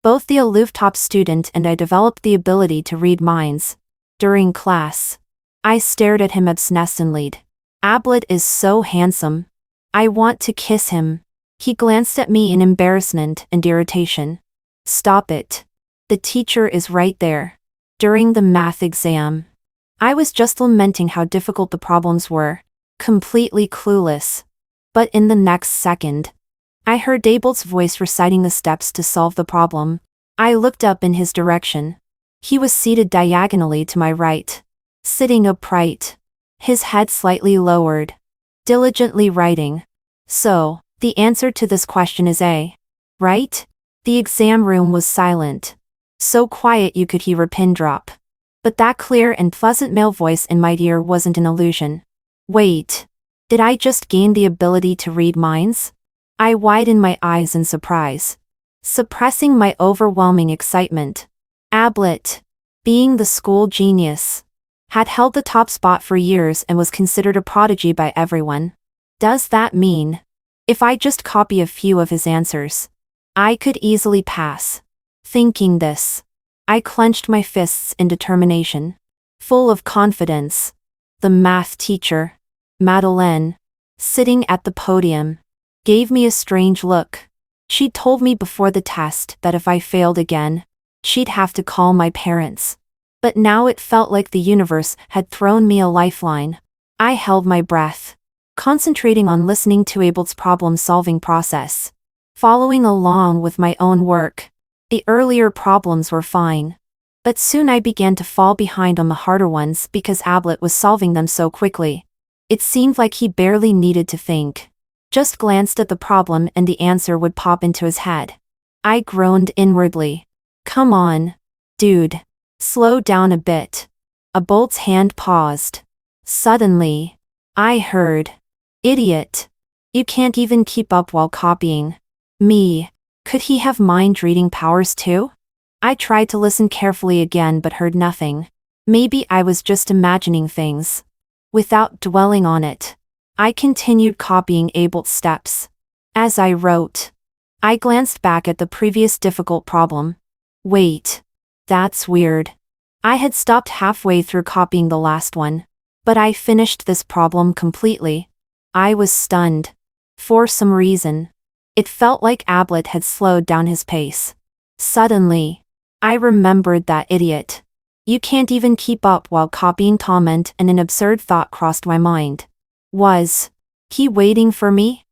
Both the aloof top student and I developed the ability to read minds. During class, I stared at him obsessively. Ablett is so handsome. I want to kiss him. He glanced at me in embarrassment and irritation. Stop it. The teacher is right there. During the math exam, I was just lamenting how difficult the problems were, completely clueless. But in the next second, I heard Ablett's voice reciting the steps to solve the problem. I looked up in his direction. He was seated diagonally to my right, sitting upright, his head slightly lowered, diligently writing. So, the answer to this question is A, right? The exam room was silent, so quiet you could hear a pin drop. But that clear and pleasant male voice in my ear wasn't an illusion. Wait, did I just gain the ability to read minds? I widened my eyes in surprise, suppressing my overwhelming excitement. Ablett, being the school genius, had held the top spot for years and was considered a prodigy by everyone. Does that mean, if I just copy a few of his answers, I could easily pass? Thinking this, I clenched my fists in determination. Full of confidence, the math teacher, Madeleine, sitting at the podium, gave me a strange look. She'd told me before the test that if I failed again, she'd have to call my parents. But now it felt like the universe had thrown me a lifeline. I held my breath, concentrating on listening to Ablett's problem-solving process, following along with my own work. The earlier problems were fine, but soon I began to fall behind on the harder ones because Ablett was solving them so quickly. It seemed like he barely needed to think. Just glanced at the problem and the answer would pop into his head. I groaned inwardly. Come on, dude. Slow down a bit. Ablett's hand paused. Suddenly, I heard, idiot. You can't even keep up while copying. Me. Could he have mind-reading powers too? I tried to listen carefully again but heard nothing. Maybe I was just imagining things. Without dwelling on it, I continued copying Ablett's steps. As I wrote, I glanced back at the previous difficult problem. Wait. That's weird. I had stopped halfway through copying the last one, but I finished this problem completely. I was stunned. For some reason, it felt like Ablett had slowed down his pace. Suddenly, I remembered that idiot. You can't even keep up while copying comment, and an absurd thought crossed my mind. Was he waiting for me?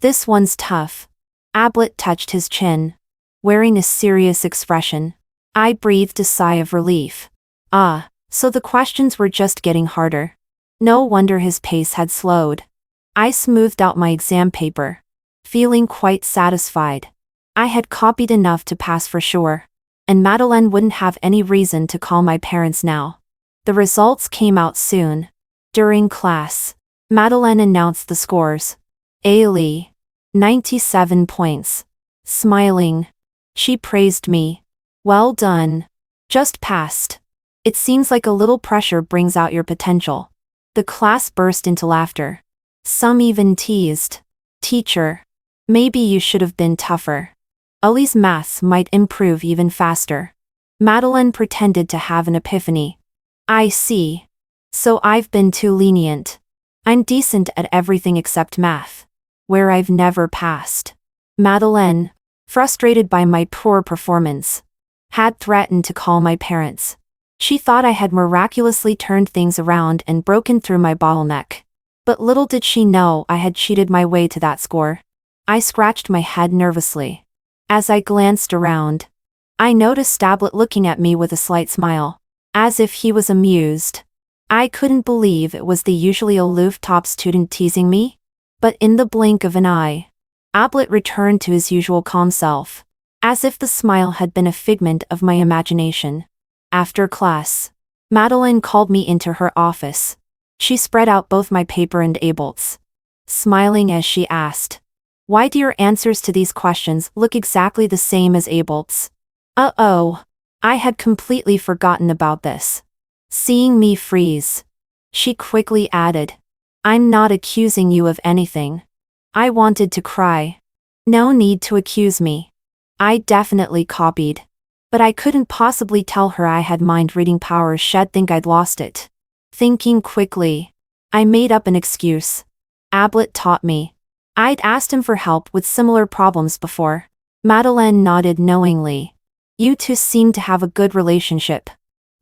This one's tough. Ablett touched his chin, wearing a serious expression. I breathed a sigh of relief. So the questions were just getting harder. No wonder his pace had slowed. I smoothed out my exam paper, feeling quite satisfied. I had copied enough to pass for sure, and Madeleine wouldn't have any reason to call my parents now. The results came out soon. During class, Madeleine announced the scores. Ailey, 97 points. Smiling, she praised me. Well done. Just passed. It seems like a little pressure brings out your potential. The class burst into laughter. Some even teased. Teacher, maybe you should have been tougher. Ellie's maths might improve even faster. Madeleine pretended to have an epiphany. I see. So I've been too lenient. I'm decent at everything except math, where I've never passed. Madeleine, frustrated by my poor performance, had threatened to call my parents. She thought I had miraculously turned things around and broken through my bottleneck. But little did she know I had cheated my way to that score. I scratched my head nervously. As I glanced around, I noticed Ablett looking at me with a slight smile, as if he was amused. I couldn't believe it was the usually aloof top student teasing me. But in the blink of an eye, Ablett returned to his usual calm self, as if the smile had been a figment of my imagination. After class, Madeleine called me into her office. She spread out both my paper and Ablett's, smiling as she asked, "Why do your answers to these questions look exactly the same as Ablett's?" I had completely forgotten about this. Seeing me freeze, she quickly added, "I'm not accusing you of anything." I wanted to cry. No need to accuse me. I definitely copied. But I couldn't possibly tell her I had mind-reading powers. She'd think I'd lost it. Thinking quickly, I made up an excuse. Ablett taught me. I'd asked him for help with similar problems before. Madeleine nodded knowingly. You two seem to have a good relationship.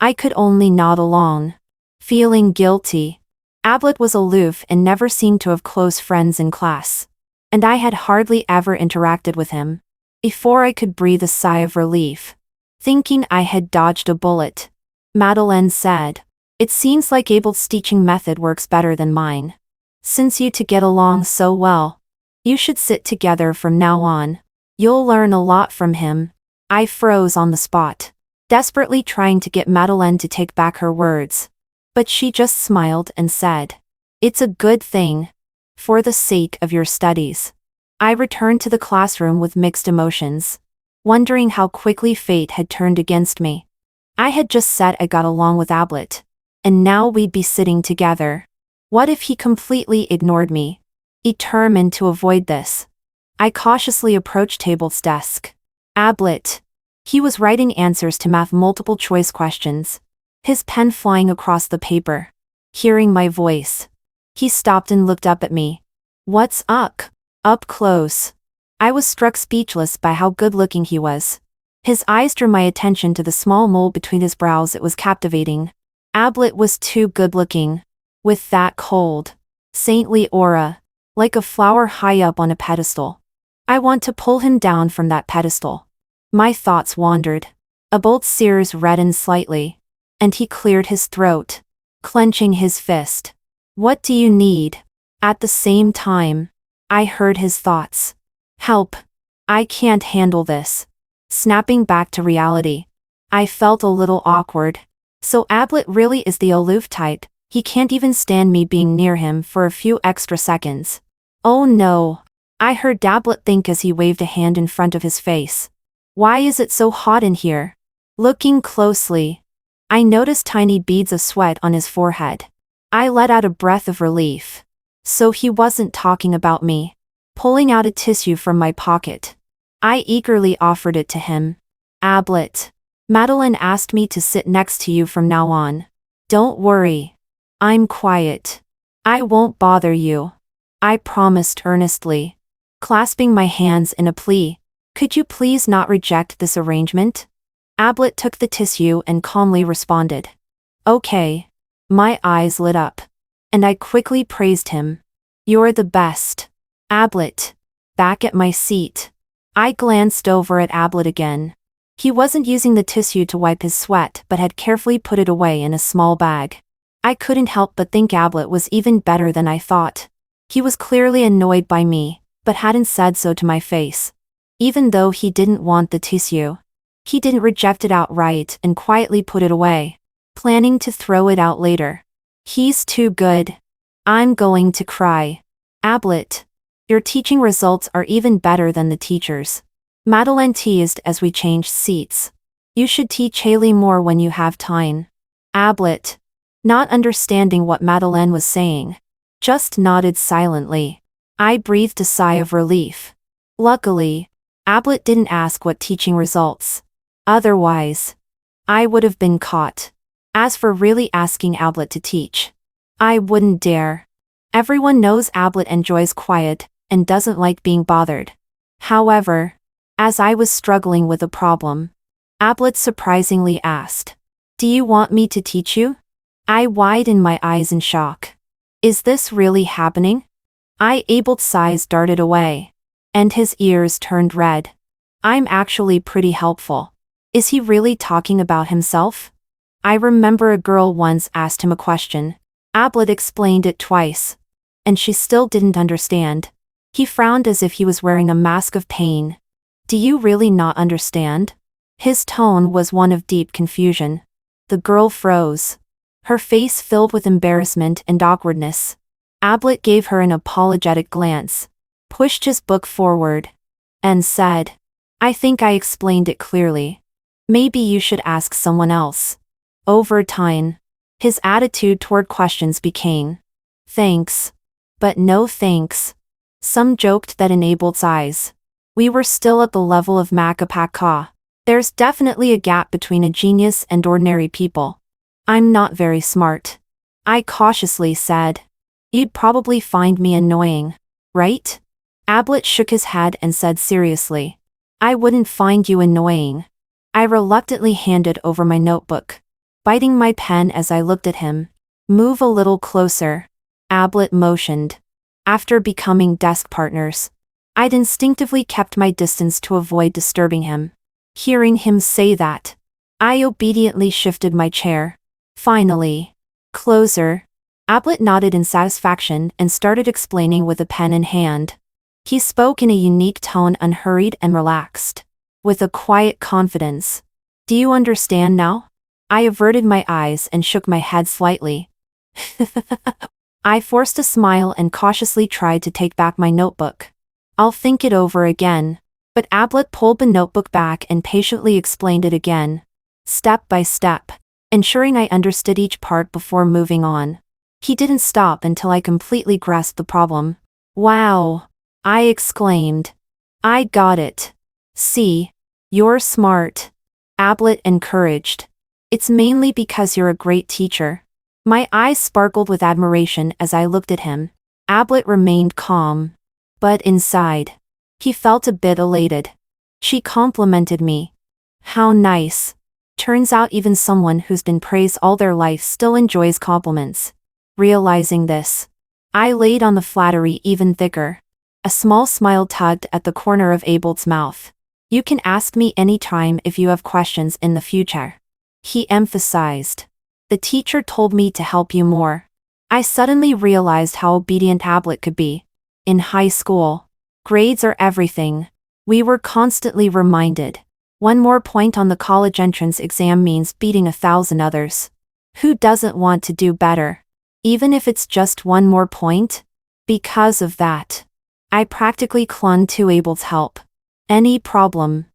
I could only nod along. Feeling guilty. Ablett was aloof and never seemed to have close friends in class. And I had hardly ever interacted with him. Before I could breathe a sigh of relief, thinking I had dodged a bullet, Madeleine said, "It seems like Ablett's teaching method works better than mine. Since you two get along so well, you should sit together from now on. You'll learn a lot from him." I froze on the spot, desperately trying to get Madeleine to take back her words. But she just smiled and said, "It's a good thing. For the sake of your studies." I returned to the classroom with mixed emotions, wondering how quickly fate had turned against me. I had just said I got along with Ablett, and now we'd be sitting together. What if he completely ignored me? Determined to avoid this, I cautiously approached Ablett's desk. Ablett. He was writing answers to math multiple choice questions, his pen flying across the paper. Hearing my voice, he stopped and looked up at me. "What's up?" Up close, I was struck speechless by how good-looking he was. His eyes drew my attention to the small mole between his brows. It was captivating. Ablett was too good-looking, with that cold, saintly aura, like a flower high up on a pedestal. I want to pull him down from that pedestal. My thoughts wandered. Ablett's ears reddened slightly, and he cleared his throat, clenching his fist. "What do you need?" At the same time, I heard his thoughts. "Help. I can't handle this." Snapping back to reality, I felt a little awkward. So Ablett really is the aloof type. He can't even stand me being near him for a few extra seconds. "Oh no," I heard Ablett think as he waved a hand in front of his face. "Why is it so hot in here?" Looking closely, I noticed tiny beads of sweat on his forehead. I let out a breath of relief. So he wasn't talking about me. Pulling out a tissue from my pocket, I eagerly offered it to him. "Ablett, Madeleine asked me to sit next to you from now on. Don't worry. I'm quiet. I won't bother you," I promised earnestly, clasping my hands in a plea. "Could you please not reject this arrangement?" Ablett took the tissue and calmly responded, "Okay." My eyes lit up, and I quickly praised him. "You're the best." Ablett. Back at my seat, I glanced over at Ablett again. He wasn't using the tissue to wipe his sweat but had carefully put it away in a small bag. I couldn't help but think Ablett was even better than I thought. He was clearly annoyed by me, but hadn't said so to my face. Even though he didn't want the tissue, he didn't reject it outright and quietly put it away, planning to throw it out later. He's too good. I'm going to cry. "Ablett, your teaching results are even better than the teachers'," Madeleine teased as we changed seats. "You should teach Haley more when you have time." Ablett, not understanding what Madeleine was saying, just nodded silently. I breathed a sigh of relief. Luckily, Ablett didn't ask what teaching results. Otherwise, I would have been caught. As for really asking Ablett to teach, I wouldn't dare. Everyone knows Ablett enjoys quiet and doesn't like being bothered. However, as I was struggling with a problem, Ablett surprisingly asked, "Do you want me to teach you?" I widened my eyes in shock. Is this really happening? Ablett's eyes darted away, and his ears turned red. "I'm actually pretty helpful." Is he really talking about himself? I remember a girl once asked him a question. Ablett explained it twice, and she still didn't understand. He frowned as if he was wearing a mask of pain. "Do you really not understand?" His tone was one of deep confusion. The girl froze, her face filled with embarrassment and awkwardness. Ablett gave her an apologetic glance, pushed his book forward, and said, "I think I explained it clearly. Maybe you should ask someone else." Over time, his attitude toward questions became, "Thanks, but no thanks." Some joked that in Ablett's eyes, We were still at the level of Macapaka. There's definitely a gap between a genius and ordinary people. I'm not very smart, I cautiously said. You'd probably find me annoying, right? Ablett shook his head and said seriously. I wouldn't find you annoying. I reluctantly handed over my notebook, biting my pen as I looked at him. Move a little closer, Ablett motioned. After becoming desk partners, I'd instinctively kept my distance to avoid disturbing him. Hearing him say that, I obediently shifted my chair. Finally. Closer. Ablett nodded in satisfaction and started explaining with a pen in hand. He spoke in a unique tone, unhurried and relaxed, with a quiet confidence. Do you understand now? I averted my eyes and shook my head slightly. I forced a smile and cautiously tried to take back my notebook. I'll think it over again. But Ablett pulled the notebook back and patiently explained it again, step by step, ensuring I understood each part before moving on. He didn't stop until I completely grasped the problem. Wow! I exclaimed. I got it. See? You're smart. Ablett encouraged. It's mainly because you're a great teacher. My eyes sparkled with admiration as I looked at him. Ablett remained calm. But inside, he felt a bit elated. She complimented me. How nice. Turns out even someone who's been praised all their life still enjoys compliments. Realizing this, I laid on the flattery even thicker. A small smile tugged at the corner of Abel's mouth. You can ask me anytime if you have questions in the future, he emphasized. The teacher told me to help you more. I suddenly realized how obedient Ablett could be. In high school, grades are everything. We were constantly reminded. One more point on the college entrance exam means beating 1,000 others. Who doesn't want to do better? Even if it's just one more point? Because of that, I practically clung to Abel's help. Any problem,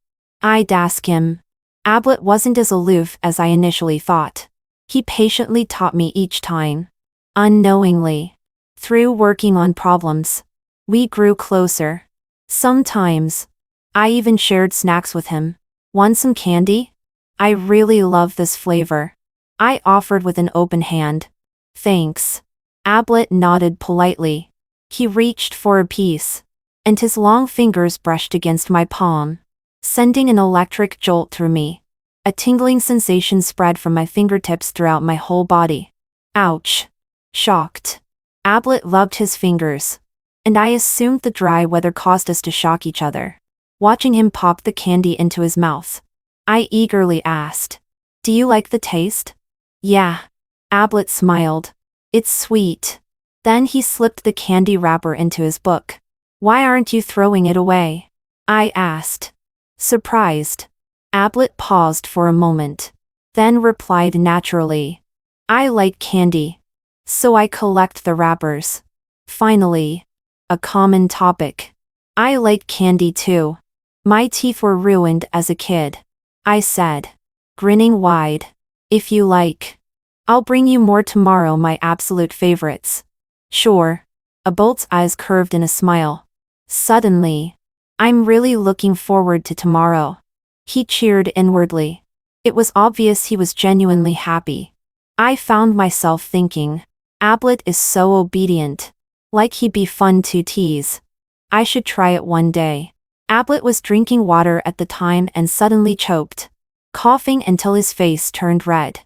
I'd ask him. Ablett wasn't as aloof as I initially thought. He patiently taught me each time. Unknowingly. Through working on problems, we grew closer. Sometimes, I even shared snacks with him. Want some candy? I really love this flavor, I offered with an open hand. Thanks. Ablett nodded politely. He reached for a piece, and his long fingers brushed against my palm, sending an electric jolt through me. A tingling sensation spread from my fingertips throughout my whole body. Ouch. Shocked. Ablett loved his fingers, and I assumed the dry weather caused us to shock each other. Watching him pop the candy into his mouth, I eagerly asked, do you like the taste? Yeah. Ablett smiled. It's sweet. Then he slipped the candy wrapper into his book. Why aren't you throwing it away? I asked. Surprised. Ablett paused for a moment, then replied naturally. I like candy, so I collect the wrappers. Finally, a common topic. I like candy too. My teeth were ruined as a kid, I said, grinning wide. If you like, I'll bring you more tomorrow, my absolute favorites. Sure. Abelt's eyes curved in a smile. Suddenly, I'm really looking forward to tomorrow. He cheered inwardly. It was obvious he was genuinely happy. I found myself thinking, Ablett is so obedient. Like he'd be fun to tease. I should try it one day. Ablett was drinking water at the time and suddenly choked, coughing until his face turned red.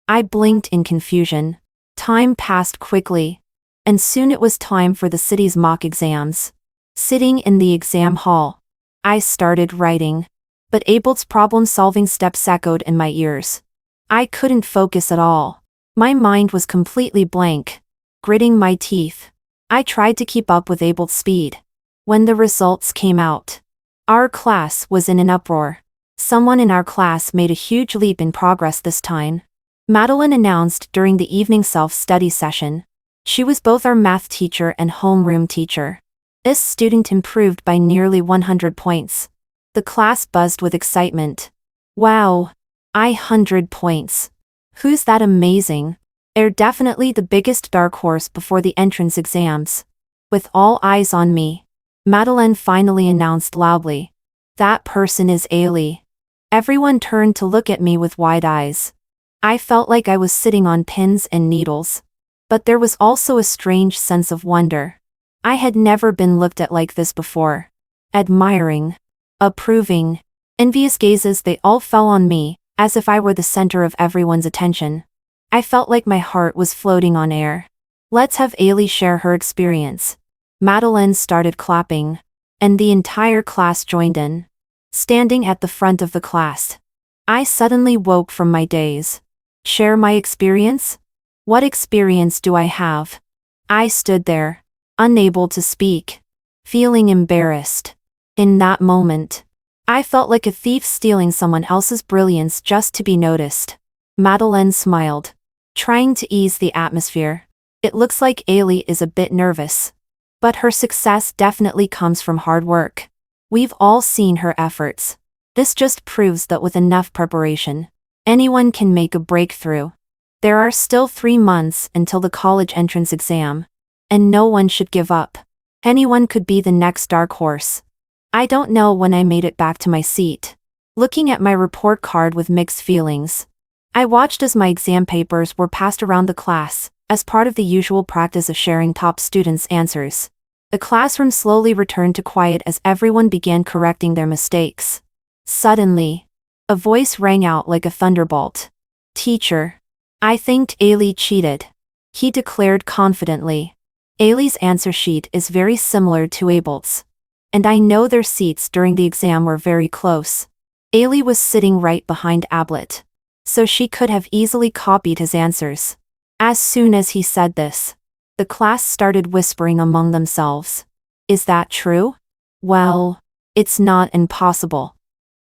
I blinked in confusion. Time passed quickly, and soon it was time for the city's mock exams. Sitting in the exam hall, I started writing, but Abel's problem-solving steps echoed in my ears. I couldn't focus at all. My mind was completely blank. Gritting my teeth, I tried to keep up with Abel's speed. When the results came out, our class was in an uproar. Someone in our class made a huge leap in progress this time, Madeline announced during the evening self-study session. She was both our math teacher and homeroom teacher. This student improved by nearly 100 points. The class buzzed with excitement. Wow! 100 points. Who's that amazing? They're definitely the biggest dark horse before the entrance exams. With all eyes on me, Madeleine finally announced loudly. That person is Ailey. Everyone turned to look at me with wide eyes. I felt like I was sitting on pins and needles. But there was also a strange sense of wonder. I had never been looked at like this before. Admiring. Approving. Envious gazes, they all fell on me, as if I were the center of everyone's attention. I felt like my heart was floating on air. Let's have Ailey share her experience. Madeleine started clapping. And the entire class joined in. Standing at the front of the class, I suddenly woke from my daze. Share my experience? What experience do I have? I stood there, unable to speak, feeling embarrassed. In that moment, I felt like a thief stealing someone else's brilliance just to be noticed. Madeleine smiled, trying to ease the atmosphere. It looks like Ailey is a bit nervous. But her success definitely comes from hard work. We've all seen her efforts. This just proves that with enough preparation, anyone can make a breakthrough. There are still 3 months until the college entrance exam. And no one should give up. Anyone could be the next dark horse. I don't know when I made it back to my seat, looking at my report card with mixed feelings. I watched as my exam papers were passed around the class, as part of the usual practice of sharing top students' answers. The classroom slowly returned to quiet as everyone began correcting their mistakes. Suddenly, a voice rang out like a thunderbolt. Teacher, I think Ailey cheated. He declared confidently. Ailey's answer sheet is very similar to Ablett's. And I know their seats during the exam were very close. Ailey was sitting right behind Ablett. So she could have easily copied his answers. As soon as he said this, the class started whispering among themselves. Is that true? Well, it's not impossible.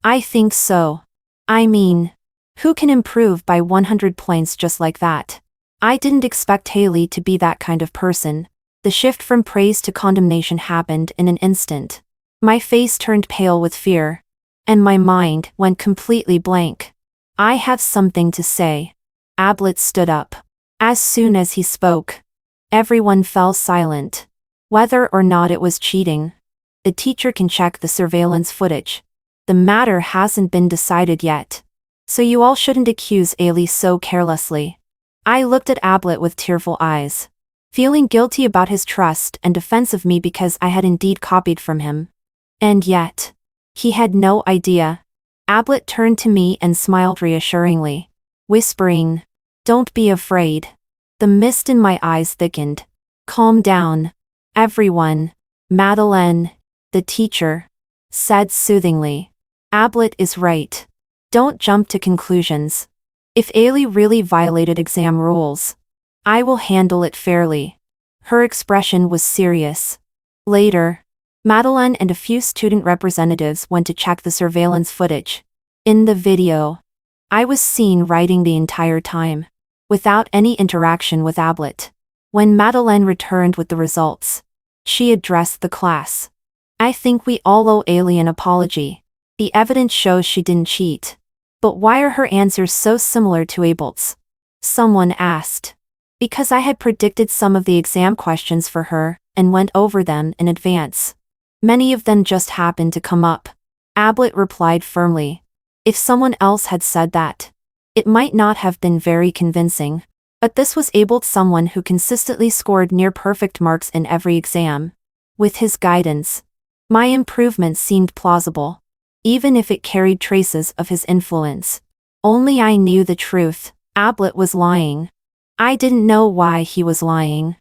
I think so. I mean, who can improve by 100 points just like that? I didn't expect Ailey to be that kind of person. The shift from praise to condemnation happened in an instant. My face turned pale with fear. And my mind went completely blank. I have something to say. Ablett stood up. As soon as he spoke, everyone fell silent. Whether or not it was cheating, the teacher can check the surveillance footage. The matter hasn't been decided yet. So you all shouldn't accuse Ailey so carelessly. I looked at Ablett with tearful eyes, feeling guilty about his trust and defense of me because I had indeed copied from him. And yet, he had no idea. Ablett turned to me and smiled reassuringly, whispering, "Don't be afraid." The mist in my eyes thickened. Calm down, everyone. Madeleine, the teacher, said soothingly. Ablett is right. Don't jump to conclusions. If Ailey really violated exam rules, I will handle it fairly. Her expression was serious. Later, Madeleine and a few student representatives went to check the surveillance footage. In the video, I was seen writing the entire time, without any interaction with Ablett. When Madeleine returned with the results, she addressed the class. I think we all owe Ailey an apology. The evidence shows she didn't cheat. But why are her answers so similar to Ablett's? Someone asked. Because I had predicted some of the exam questions for her, and went over them in advance. Many of them just happened to come up. Ablett replied firmly. If someone else had said that, it might not have been very convincing. But this was Ablett's, someone who consistently scored near perfect marks in every exam. With his guidance, my improvement seemed plausible, even if it carried traces of his influence. Only I knew the truth. Ablett was lying. I didn't know why he was lying,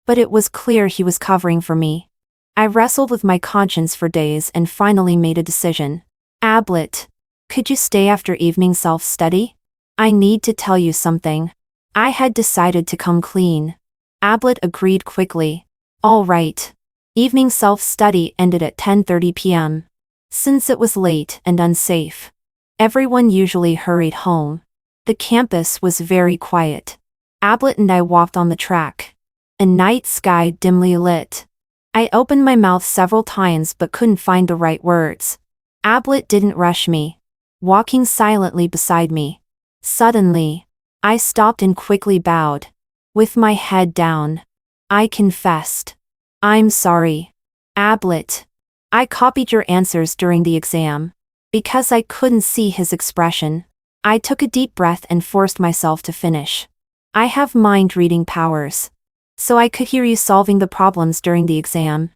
but it was clear he was covering for me. I wrestled with my conscience for days and finally made a decision. Ablett, could you stay after evening self-study? I need to tell you something. I had decided to come clean. Ablett agreed quickly. All right. Evening self-study ended at 10:30 p.m. Since it was late and unsafe, everyone usually hurried home. The campus was very quiet. Ablett and I walked on the track. A night sky dimly lit. I opened my mouth several times but couldn't find the right words. Ablett didn't rush me, walking silently beside me. Suddenly, I stopped and quickly bowed. With my head down, I confessed. I'm sorry. Ablett, I copied your answers during the exam. Because I couldn't see his expression, I took a deep breath and forced myself to finish. I have mind-reading powers. So I could hear you solving the problems during the exam.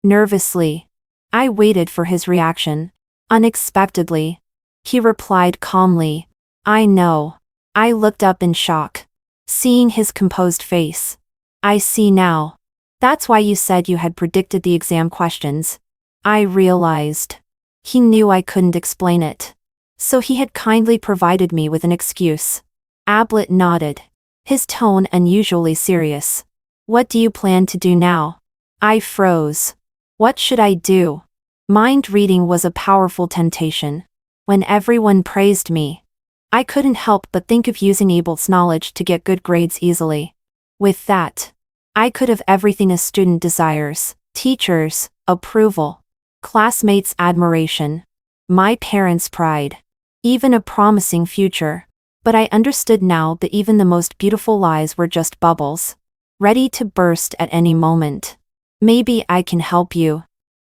Nervously, I waited for his reaction. Unexpectedly, he replied calmly, I know. I looked up in shock, seeing his composed face. I see now. That's why you said you had predicted the exam questions. I realized. He knew I couldn't explain it. So he had kindly provided me with an excuse. Ablett nodded, his tone unusually serious. What do you plan to do now? I froze. What should I do? Mind reading was a powerful temptation. When everyone praised me, I couldn't help but think of using Ablett's knowledge to get good grades easily. With that, I could have everything a student desires: teachers' approval, classmates' admiration, my parents' pride, even a promising future. But I understood now that even the most beautiful lies were just bubbles, ready to burst at any moment. Maybe I can help you,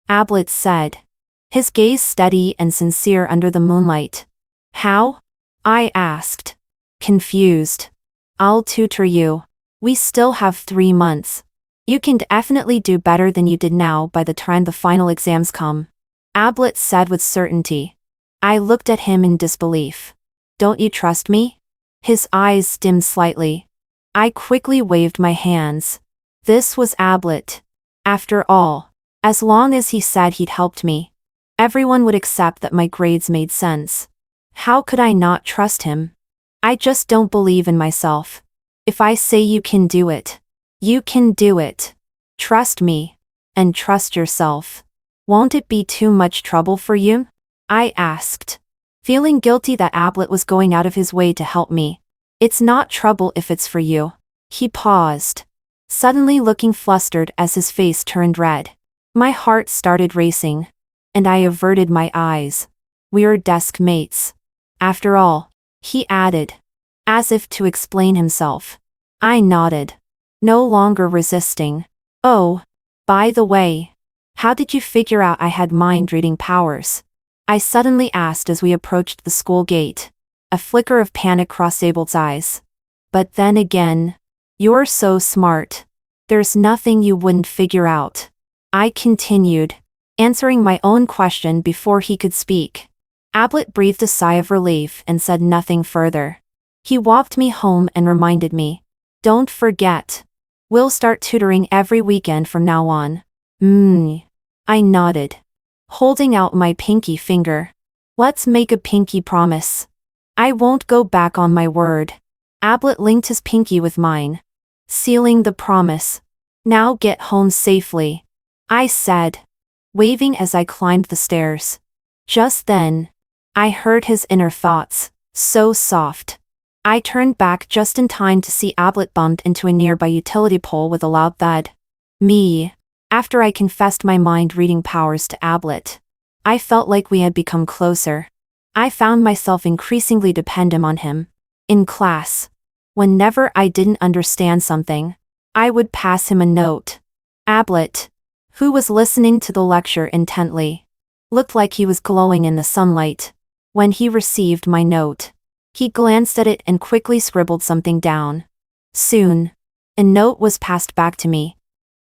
Ablett said, his gaze steady and sincere under the moonlight. How? I asked, confused. I'll tutor you. We still have 3 months. You can definitely do better than you did now by the time the final exams come, Ablett said with certainty. I looked at him in disbelief. Don't you trust me? His eyes dimmed slightly. I quickly waved my hands. This was Ablett. After all, as long as he said he'd helped me, everyone would accept that my grades made sense. How could I not trust him? I just don't believe in myself. If I say you can do it, you can do it. Trust me. And trust yourself. Won't it be too much trouble for you? I asked, feeling guilty that Ablett was going out of his way to help me. It's not trouble if it's for you. He paused, suddenly looking flustered as his face turned red. My heart started racing, and I averted my eyes. We're desk mates. After all, he added, as if to explain himself. I nodded, no longer resisting. Oh, by the way, how did you figure out I had mind-reading powers? I suddenly asked as we approached the school gate. A flicker of panic crossed Ablett's eyes. But then again, you're so smart. There's nothing you wouldn't figure out. I continued, answering my own question before he could speak. Ablett breathed a sigh of relief and said nothing further. He walked me home and reminded me, don't forget. We'll start tutoring every weekend from now on. I nodded, holding out my pinky finger. Let's make a pinky promise. I won't go back on my word. Ablett linked his pinky with mine, sealing the promise. Now get home safely, I said, waving as I climbed the stairs. Just then, I heard his inner thoughts, so soft. I turned back just in time to see Ablett bumped into a nearby utility pole with a loud thud. Me. After I confessed my mind-reading powers to Ablett, I felt like we had become closer. I found myself increasingly dependent on him. In class, whenever I didn't understand something, I would pass him a note. Ablett, who was listening to the lecture intently, looked like he was glowing in the sunlight. When he received my note, he glanced at it and quickly scribbled something down. Soon, a note was passed back to me.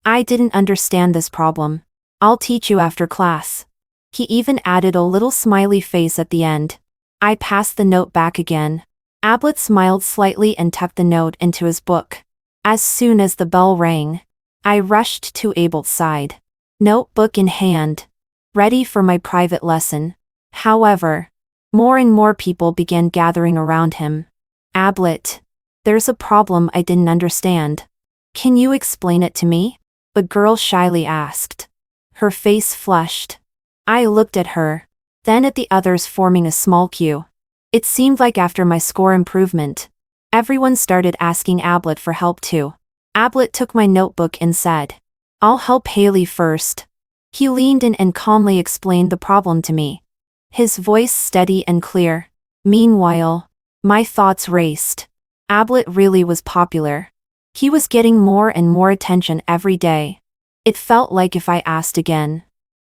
I didn't understand this problem. I'll teach you after class. He even added a little smiley face at the end. I passed the note back again. Ablett smiled slightly and tucked the note into his book. As soon as the bell rang, I rushed to Ablett's side, notebook in hand, ready for my private lesson. However, more and more people began gathering around him. Ablett, there's a problem I didn't understand. Can you explain it to me? The girl shyly asked. Her face flushed. I looked at her, then at the others forming a small queue. It seemed like after my score improvement, everyone started asking Ablett for help too. Ablett took my notebook and said, I'll help Haley first. He leaned in and calmly explained the problem to me, his voice steady and clear. Meanwhile, my thoughts raced. Ablett really was popular. He was getting more and more attention every day. It felt like if I asked again,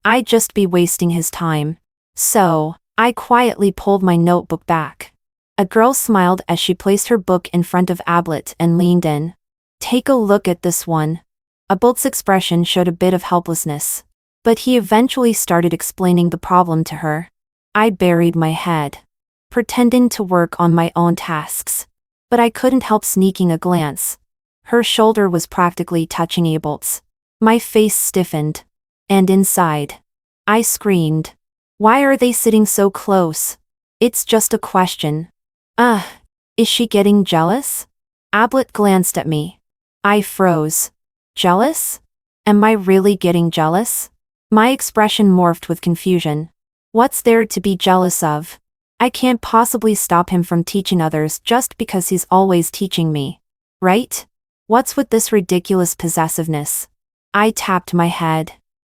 I'd just be wasting his time. So, I quietly pulled my notebook back. A girl smiled as she placed her book in front of Ablett and leaned in. Take a look at this one. Ablett's expression showed a bit of helplessness. But he eventually started explaining the problem to her. I buried my head, pretending to work on my own tasks. But I couldn't help sneaking a glance. Her shoulder was practically touching Ablett's. My face stiffened. And inside, I screamed. Why are they sitting so close? It's just a question. Is she getting jealous? Ablett glanced at me. I froze. Jealous? Am I really getting jealous? My expression morphed with confusion. What's there to be jealous of? I can't possibly stop him from teaching others just because he's always teaching me. Right? What's with this ridiculous possessiveness? I tapped my head,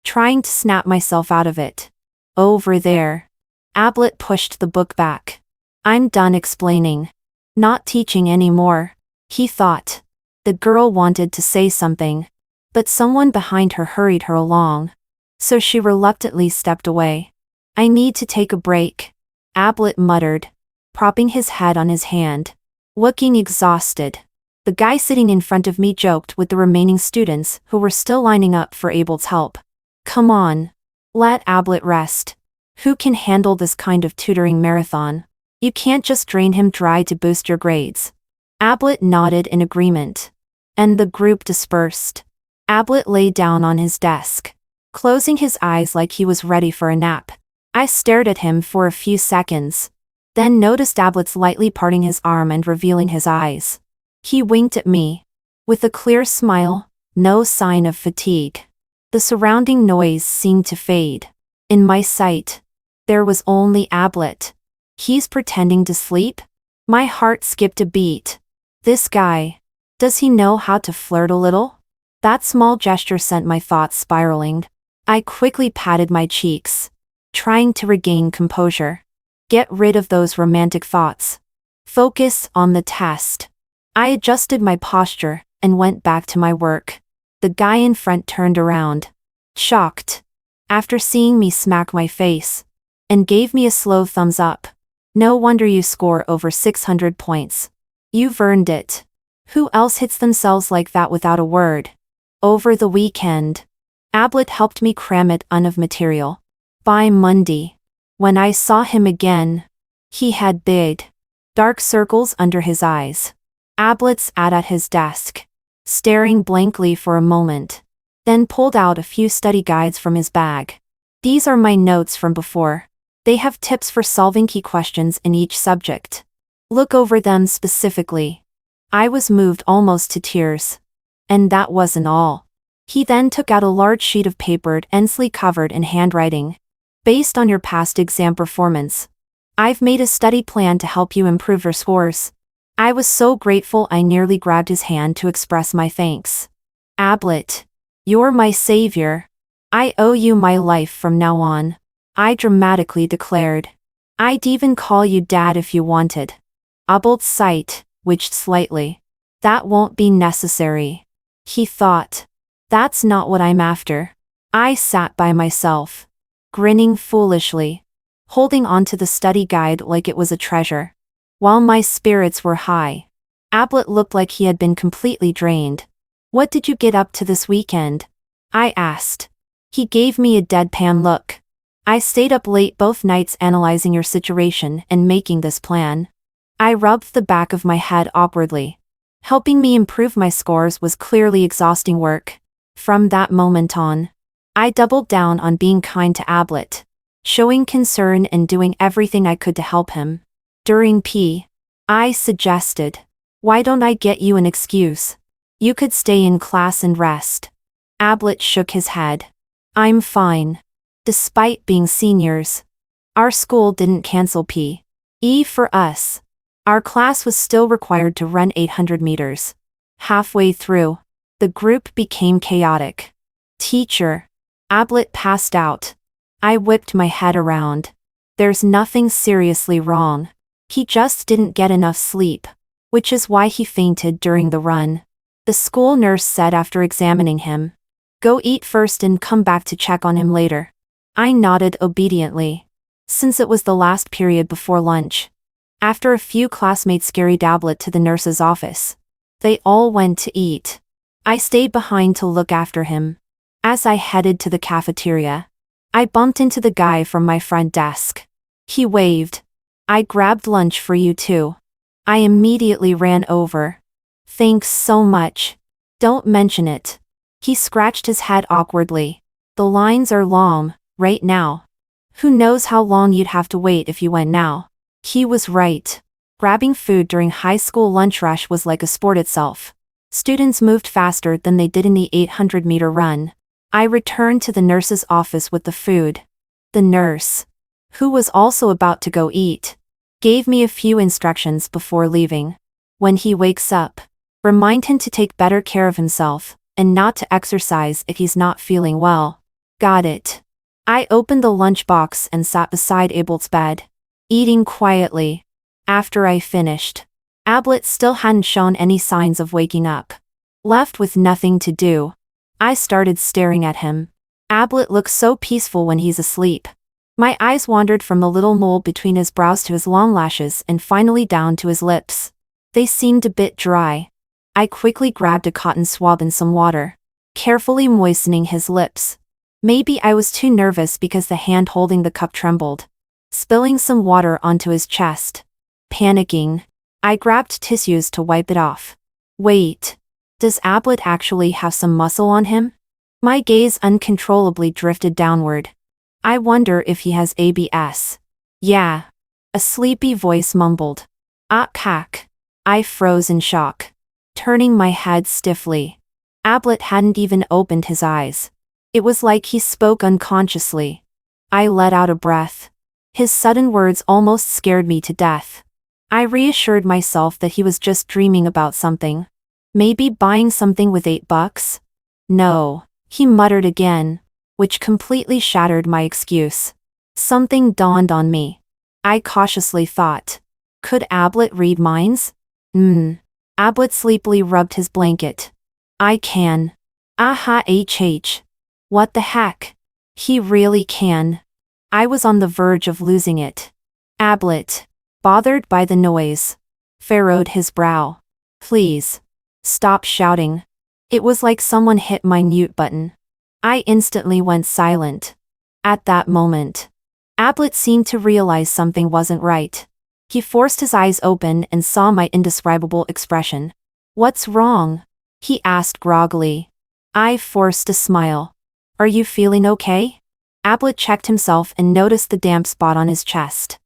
trying to snap myself out of it. Over there. Ablett pushed the book back. I'm done explaining. Not teaching anymore, he thought. The girl wanted to say something, but someone behind her hurried her along. So she reluctantly stepped away. I need to take a break, Ablett muttered, propping his head on his hand. Looking exhausted. The guy sitting in front of me joked with the remaining students who were still lining up for Ablett's help. Come on. Let Ablett rest. Who can handle this kind of tutoring marathon? You can't just drain him dry to boost your grades. Ablett nodded in agreement. And the group dispersed. Ablett lay down on his desk, closing his eyes like he was ready for a nap. I stared at him for a few seconds, then noticed Ablett's lightly parting his arm and revealing his eyes. He winked at me, with a clear smile, no sign of fatigue. The surrounding noise seemed to fade. In my sight, there was only Ablett. He's pretending to sleep? My heart skipped a beat. This guy. Does he know how to flirt a little? That small gesture sent my thoughts spiraling. I quickly patted my cheeks, trying to regain composure. Get rid of those romantic thoughts. Focus on the test. I adjusted my posture and went back to my work. The guy in front turned around, shocked, after seeing me smack my face, and gave me a slow thumbs up. No wonder you score over 600 points. You've earned it. Who else hits themselves like that without a word? Over the weekend, Ablett helped me cram a ton of material. By Monday, when I saw him again, he had big, dark circles under his eyes. Ablett sat at his desk, staring blankly for a moment, then pulled out a few study guides from his bag. These are my notes from before. They have tips for solving key questions in each subject. Look over them specifically. I was moved almost to tears. And that wasn't all. He then took out a large sheet of paper densely covered in handwriting. Based on your past exam performance, I've made a study plan to help you improve your scores. I was so grateful I nearly grabbed his hand to express my thanks. Ablett, you're my savior. I owe you my life from now on, I dramatically declared. I'd even call you Dad if you wanted. Ablett's sight twitched slightly. That won't be necessary, he thought. That's not what I'm after. I sat by myself, grinning foolishly, holding onto the study guide like it was a treasure. While my spirits were high, Ablett looked like he had been completely drained. What did you get up to this weekend? I asked. He gave me a deadpan look. I stayed up late both nights analyzing your situation and making this plan. I rubbed the back of my head awkwardly. Helping me improve my scores was clearly exhausting work. From that moment on, I doubled down on being kind to Ablett, showing concern and doing everything I could to help him. During I suggested, why don't I get you an excuse? You could stay in class and rest. Ablett shook his head. I'm fine. Despite being seniors, our school didn't cancel PE for us. Our class was still required to run 800 meters. Halfway through, the group became chaotic. Teacher. Ablett passed out. I whipped my head around. There's nothing seriously wrong. He just didn't get enough sleep, which is why he fainted during the run. The school nurse said after examining him, go eat first and come back to check on him later. I nodded obediently, since it was the last period before lunch. After a few classmates carried Ablett to the nurse's office, they all went to eat. I stayed behind to look after him. As I headed to the cafeteria, I bumped into the guy from my front desk. He waved. "I grabbed lunch for you too." I immediately ran over. "Thanks so much." "Don't mention it." He scratched his head awkwardly. "The lines are long, right now. Who knows how long you'd have to wait if you went now." He was right. Grabbing food during high school lunch rush was like a sport itself. Students moved faster than they did in the 800-meter run. I returned to the nurse's office with the food. The nurse, who was also about to go eat, gave me a few instructions before leaving. "When he wakes up, remind him to take better care of himself, and not to exercise if he's not feeling well." Got it. I opened the lunchbox and sat beside Ablett's bed, eating quietly. After I finished, Ablett still hadn't shown any signs of waking up. Left with nothing to do, I started staring at him. Ablett looks so peaceful when he's asleep. My eyes wandered from the little mole between his brows to his long lashes and finally down to his lips. They seemed a bit dry. I quickly grabbed a cotton swab and some water, carefully moistening his lips. Maybe I was too nervous because the hand holding the cup trembled. Spilling some water onto his chest. Panicking, I grabbed tissues to wipe it off. Wait. Does Ablett actually have some muscle on him? My gaze uncontrollably drifted downward. I wonder if he has ABS. Yeah. A sleepy voice mumbled. "Ah, cack." I froze in shock, turning my head stiffly. Ablett hadn't even opened his eyes. It was like he spoke unconsciously. I let out a breath. His sudden words almost scared me to death. I reassured myself that he was just dreaming about something. Maybe buying something with $8? No, he muttered again, which completely shattered my excuse. Something dawned on me. I cautiously thought. Could Ablett read minds? Ablett sleepily rubbed his blanket. "I can." "Aha hh. What the heck? He really can." I was on the verge of losing it. Ablett, bothered by the noise, furrowed his brow. "Please. Stop shouting." It was like someone hit my mute button. I instantly went silent. At that moment, Ablett seemed to realize something wasn't right. He forced his eyes open and saw my indescribable expression. "What's wrong?" he asked groggily. I forced a smile. "Are you feeling okay?" Ablett checked himself and noticed the damp spot on his chest.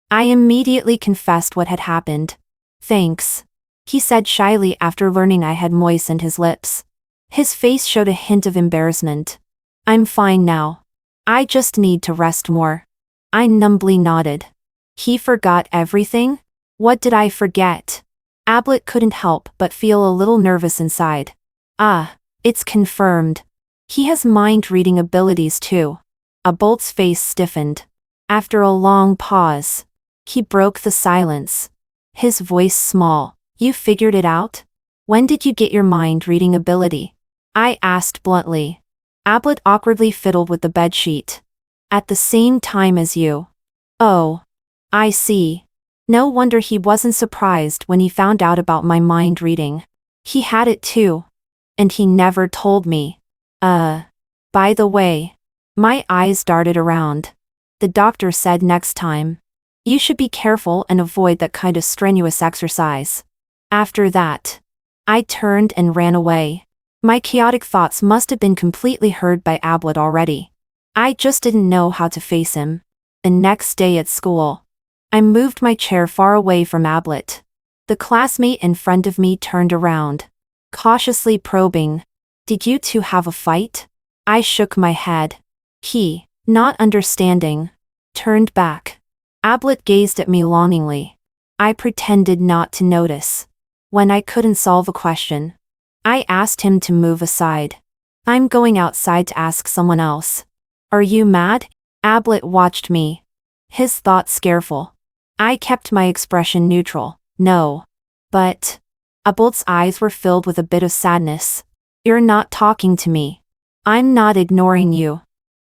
I immediately confessed what had happened. "Thanks," he said shyly after learning I had moistened his lips. His face showed a hint of embarrassment. "I'm fine now. I just need to rest more." I numbly nodded. He forgot everything? What did I forget? Ablett couldn't help but feel a little nervous inside. "Ah, it's confirmed. He has mind-reading abilities too." Ablett's face stiffened. After a long pause, he broke the silence. His voice small. "You figured it out? When did you get your mind-reading ability?" I asked bluntly. Ablett awkwardly fiddled with the bedsheet. "At the same time as you." "Oh. I see." No wonder he wasn't surprised when he found out about my mind reading. He had it too. And he never told me. By the way. My eyes darted around. The doctor said next time. You should be careful and avoid that kind of strenuous exercise. After that, I turned and ran away. My chaotic thoughts must have been completely heard by Ablett already. I just didn't know how to face him. The next day at school, I moved my chair far away from Ablett. The classmate in front of me turned around, cautiously probing. "Did you two have a fight?" I shook my head. He, not understanding, turned back. Ablett gazed at me longingly. I pretended not to notice. When I couldn't solve a question, I asked him to move aside. "I'm going outside to ask someone else." "Are you mad?" Ablett watched me, his thoughts scareful. I kept my expression neutral. "No." "But..." Ablett's eyes were filled with a bit of sadness. "You're not talking to me." "I'm not ignoring you.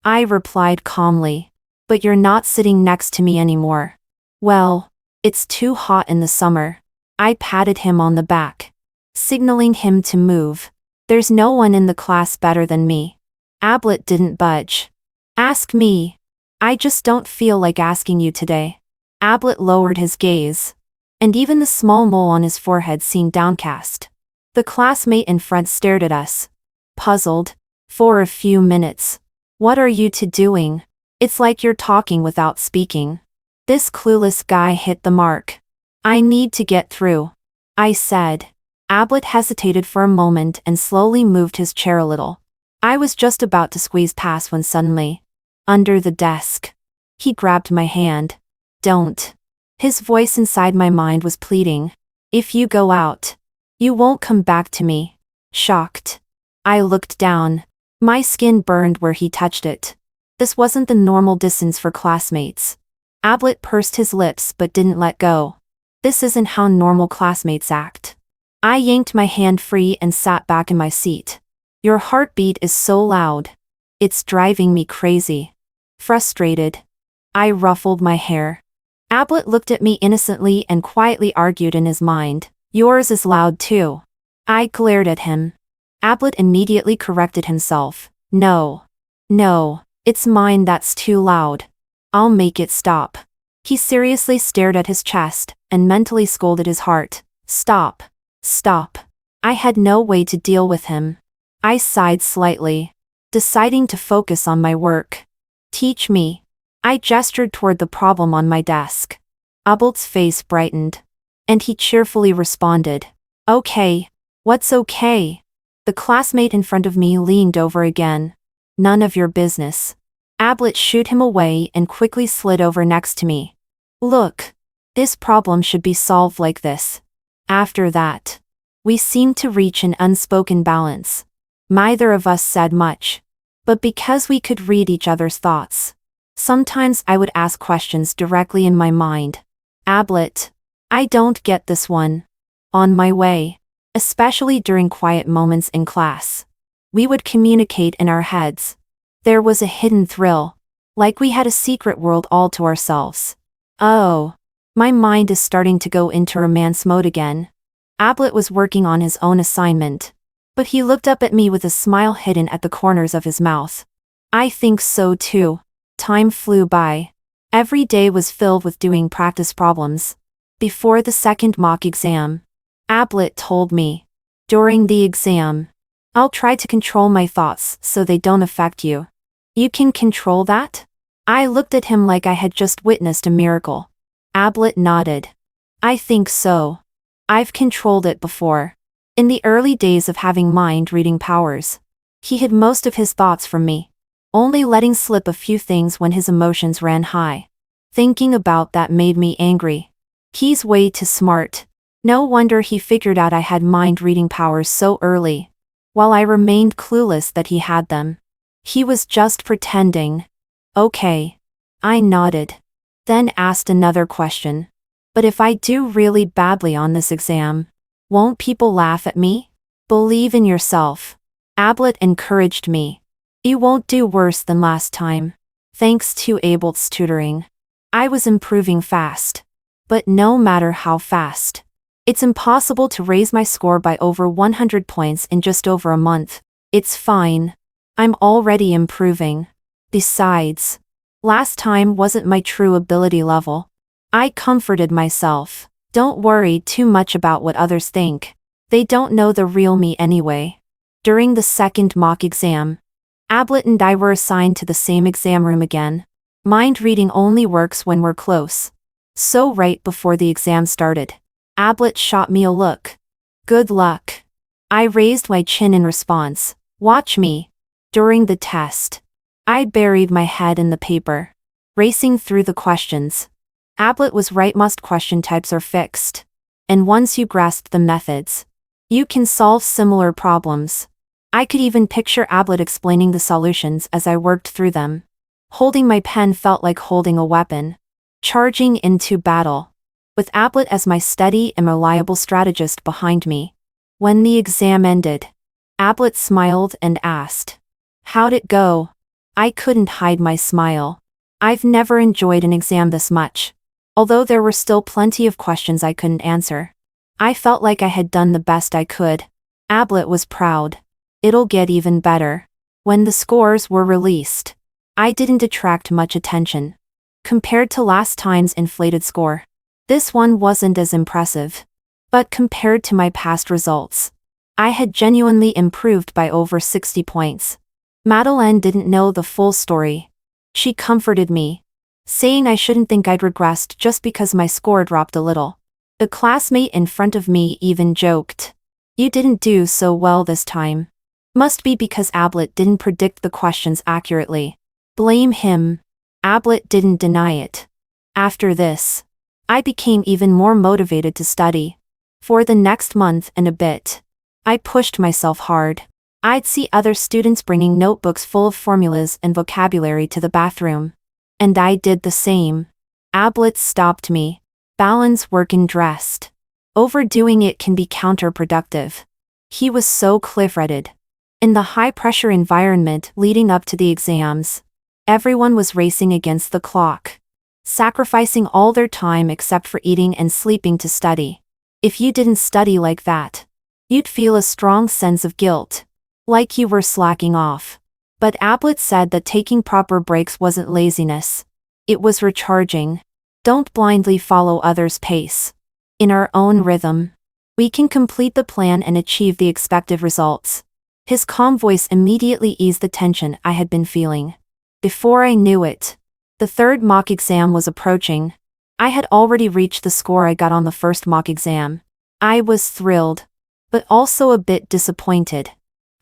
I replied calmly. But you're not sitting next to me anymore. Well, it's too hot in the summer. I patted him on the back, signaling him to move. There's no one in the class better than me. Ablett didn't budge. Ask me. I just don't feel like asking you today. Ablett lowered his gaze, and even the small mole on his forehead seemed downcast. The classmate in front stared at us, puzzled, for a few minutes. What are you two doing? It's like you're talking without speaking. This clueless guy hit the mark. I need to get through, I said. Ablett hesitated for a moment and slowly moved his chair a little. I was just about to squeeze past when suddenly, under the desk, he grabbed my hand. Don't. His voice inside my mind was pleading. If you go out, you won't come back to me. Shocked, I looked down. My skin burned where he touched it. This wasn't the normal distance for classmates. Ablett pursed his lips but didn't let go. This isn't how normal classmates act. I yanked my hand free and sat back in my seat. Your heartbeat is so loud. It's driving me crazy. Frustrated, I ruffled my hair. Ablett looked at me innocently and quietly argued in his mind. Yours is loud too. I glared at him. Ablett immediately corrected himself. No, it's mine that's too loud. I'll make it stop. He seriously stared at his chest and mentally scolded his heart. Stop. I had no way to deal with him. I sighed slightly, deciding to focus on my work. Teach me. I gestured toward the problem on my desk. Ablett's face brightened, and he cheerfully responded. Okay. What's okay? The classmate in front of me leaned over again. None of your business. Ablett shooed him away and quickly slid over next to me. Look. This problem should be solved like this. After that, we seemed to reach an unspoken balance. Neither of us said much, but because we could read each other's thoughts, sometimes I would ask questions directly in my mind. Ablett, I don't get this one. On my way, especially during quiet moments in class, we would communicate in our heads. There was a hidden thrill, like we had a secret world all to ourselves. Oh, my mind is starting to go into romance mode again. Ablett was working on his own assignment, but he looked up at me with a smile hidden at the corners of his mouth. I think so too. Time flew by. Every day was filled with doing practice problems. Before the second mock exam, Ablett told me, during the exam, I'll try to control my thoughts so they don't affect you. You can control that? I looked at him like I had just witnessed a miracle. Ablett nodded. I think so. I've controlled it before. In the early days of having mind-reading powers, he hid most of his thoughts from me, only letting slip a few things when his emotions ran high. Thinking about that made me angry. He's way too smart. No wonder he figured out I had mind-reading powers so early, while I remained clueless that he had them. He was just pretending. Okay. I nodded, then asked another question. But if I do really badly on this exam, won't people laugh at me? Believe in yourself. Ablett encouraged me. You won't do worse than last time. Thanks to Ablett's tutoring, I was improving fast. But no matter how fast, it's impossible to raise my score by over 100 points in just over a month. It's fine. I'm already improving. Besides, last time wasn't my true ability level. I comforted myself. Don't worry too much about what others think. They don't know the real me anyway. During the second mock exam, Ablett and I were assigned to the same exam room again. Mind reading only works when we're close. So right before the exam started, Ablett shot me a look. Good luck. I raised my chin in response. Watch me. During the test, I buried my head in the paper, racing through the questions. Ablett was right, most question types are fixed, and once you grasp the methods, you can solve similar problems. I could even picture Ablett explaining the solutions as I worked through them. Holding my pen felt like holding a weapon, charging into battle, with Ablett as my steady and reliable strategist behind me. When the exam ended, Ablett smiled and asked, "How'd it go?" I couldn't hide my smile. I've never enjoyed an exam this much. Although there were still plenty of questions I couldn't answer. I felt like I had done the best I could. Ablett was proud. It'll get even better. When the scores were released, I didn't attract much attention. Compared to last time's inflated score, this one wasn't as impressive. But compared to my past results, I had genuinely improved by over 60 points. Madeleine didn't know the full story. She comforted me, saying I shouldn't think I'd regressed just because my score dropped a little. The classmate in front of me even joked, "You didn't do so well this time. Must be because Ablett didn't predict the questions accurately. Blame him." Ablett didn't deny it. After this, I became even more motivated to study. For the next month and a bit, I pushed myself hard. I'd see other students bringing notebooks full of formulas and vocabulary to the bathroom. And I did the same. Ablett stopped me. Balance work and dressed. Overdoing it can be counterproductive. He was so clear-headed. In the high-pressure environment leading up to the exams, everyone was racing against the clock, sacrificing all their time except for eating and sleeping to study. If you didn't study like that, you'd feel a strong sense of guilt, like you were slacking off. But Ablett said that taking proper breaks wasn't laziness. It was recharging. Don't blindly follow others' pace. In our own rhythm, we can complete the plan and achieve the expected results. His calm voice immediately eased the tension I had been feeling. Before I knew it, the third mock exam was approaching. I had already reached the score I got on the first mock exam. I was thrilled, but also a bit disappointed.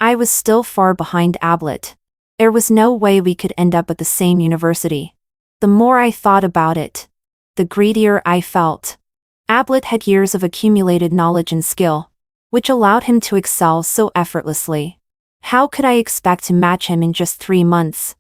I was still far behind Ablett. There was no way we could end up at the same university. The more I thought about it, the greedier I felt. Ablett had years of accumulated knowledge and skill, which allowed him to excel so effortlessly. How could I expect to match him in just 3 months?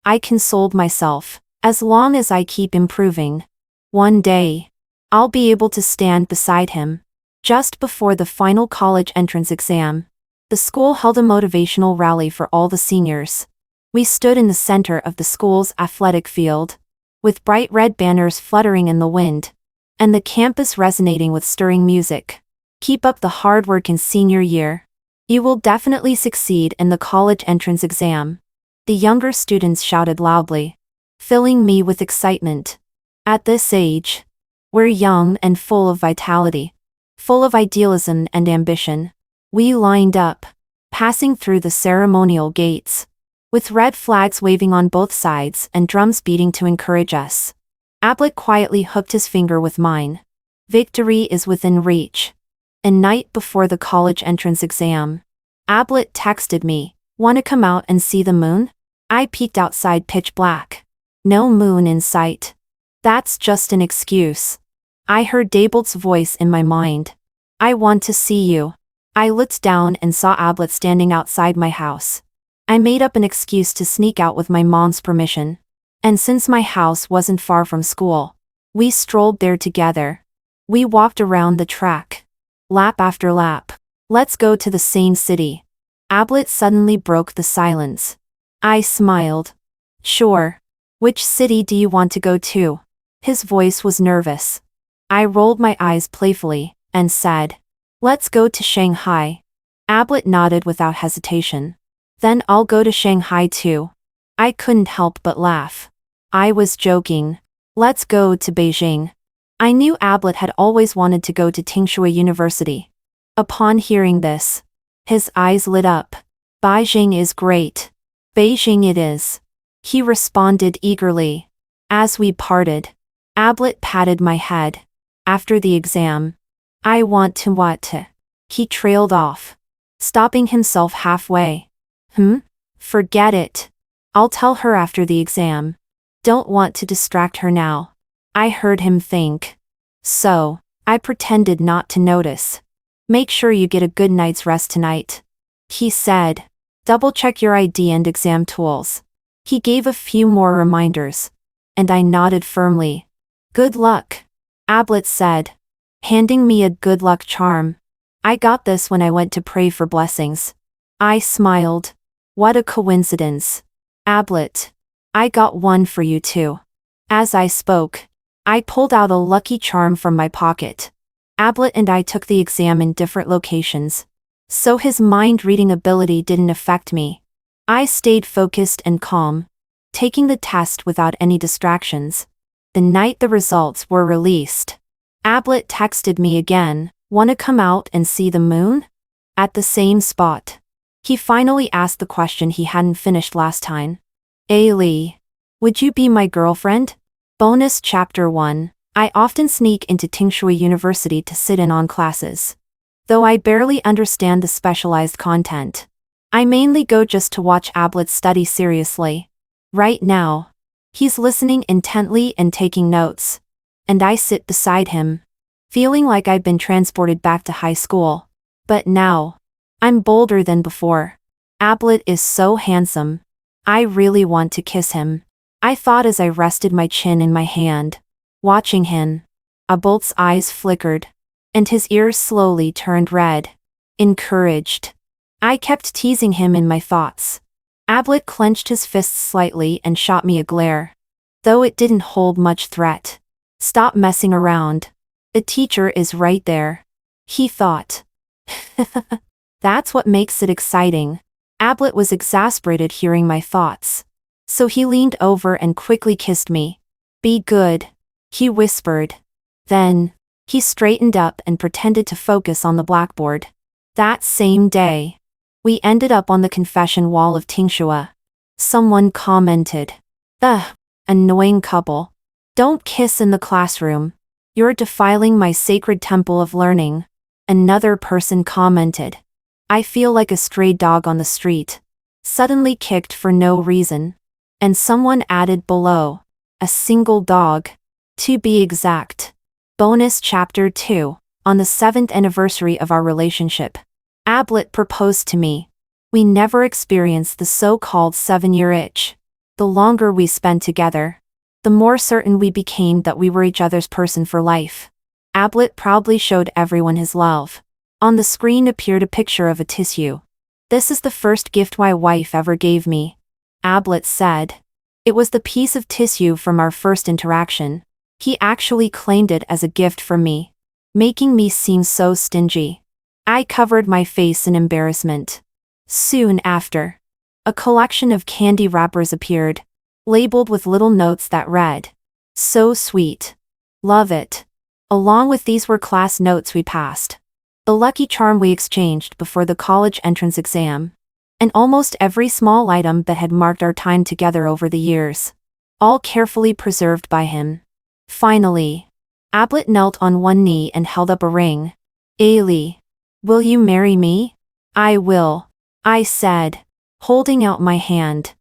I consoled myself, as long as I keep improving, one day, I'll be able to stand beside him. Just before the final college entrance exam, the school held a motivational rally for all the seniors. We stood in the center of the school's athletic field, with bright red banners fluttering in the wind, and the campus resonating with stirring music. Keep up the hard work in senior year. You will definitely succeed in the college entrance exam. The younger students shouted loudly, filling me with excitement. At this age, we're young and full of vitality, full of idealism and ambition. We lined up, passing through the ceremonial gates, with red flags waving on both sides and drums beating to encourage us. Ablett quietly hooked his finger with mine. Victory is within reach. A night before the college entrance exam, Ablett texted me, "Wanna come out and see the moon?" I peeked outside pitch black. No moon in sight. That's just an excuse. I heard Dablett's voice in my mind. "I want to see you." I looked down and saw Ablett standing outside my house. I made up an excuse to sneak out with my mom's permission. And since my house wasn't far from school, we strolled there together. We walked around the track, lap after lap. "Let's go to the same city." Ablett suddenly broke the silence. I smiled. "Sure. Which city do you want to go to?" His voice was nervous. I rolled my eyes playfully, and said, "Let's go to Shanghai." Ablett nodded without hesitation. "Then I'll go to Shanghai too." I couldn't help but laugh. I was joking. "Let's go to Beijing." I knew Ablett had always wanted to go to Tsinghua University. Upon hearing this, his eyes lit up. "Beijing is great. Beijing it is." He responded eagerly. As we parted, Ablett patted my head. "After the exam, I want to what?" He trailed off, stopping himself halfway. Forget it. I'll tell her after the exam. Don't want to distract her now." I heard him think. So, I pretended not to notice. "Make sure you get a good night's rest tonight," he said. "Double-check your ID and exam tools." He gave a few more reminders, and I nodded firmly. "Good luck," Ablett said, handing me a good luck charm. "I got this when I went to pray for blessings." I smiled. What a coincidence. Ablett. I got one for you too. As I spoke, I pulled out a lucky charm from my pocket. Ablett and I took the exam in different locations, so his mind-reading ability didn't affect me. I stayed focused and calm, taking the test without any distractions. The night the results were released, Ablett texted me again, "Wanna come out and see the moon?" At the same spot. He finally asked the question he hadn't finished last time. "Ailey, would you be my girlfriend?" Bonus Chapter 1. I often sneak into Tingshui University to sit in on classes. Though I barely understand the specialized content, I mainly go just to watch Ablett study seriously. Right now, he's listening intently and taking notes, and I sit beside him, feeling like I've been transported back to high school. But now, I'm bolder than before. Ablett is so handsome. I really want to kiss him, I thought as I rested my chin in my hand. Watching him, Ablett's eyes flickered, and his ears slowly turned red. Encouraged, I kept teasing him in my thoughts. Ablett clenched his fists slightly and shot me a glare, though it didn't hold much threat. "Stop messing around. The teacher is right there," he thought. That's what makes it exciting. Ablett was exasperated hearing my thoughts, so he leaned over and quickly kissed me. "Be good," he whispered. Then, he straightened up and pretended to focus on the blackboard. That same day, we ended up on the confession wall of Tingshui. Someone commented, "Ugh, annoying couple. Don't kiss in the classroom. You're defiling my sacred temple of learning." Another person commented, "I feel like a stray dog on the street, suddenly kicked for no reason." And someone added below, "A single dog, to be exact." Bonus Chapter 2. On the 7th anniversary of our relationship, Ablett proposed to me. We never experienced the so-called 7-year itch. The longer we spent together, the more certain we became that we were each other's person for life. Ablett proudly showed everyone his love. On the screen appeared a picture of a tissue. "This is the first gift my wife ever gave me," Ablett said. It was the piece of tissue from our first interaction. He actually claimed it as a gift from me, making me seem so stingy. I covered my face in embarrassment. Soon after, a collection of candy wrappers appeared, labeled with little notes that read, "So sweet. Love it." Along with these were class notes we passed, the lucky charm we exchanged before the college entrance exam, and almost every small item that had marked our time together over the years, all carefully preserved by him. Finally, Ablett knelt on one knee and held up a ring. "Ailey, will you marry me?" "I will," I said, holding out my hand.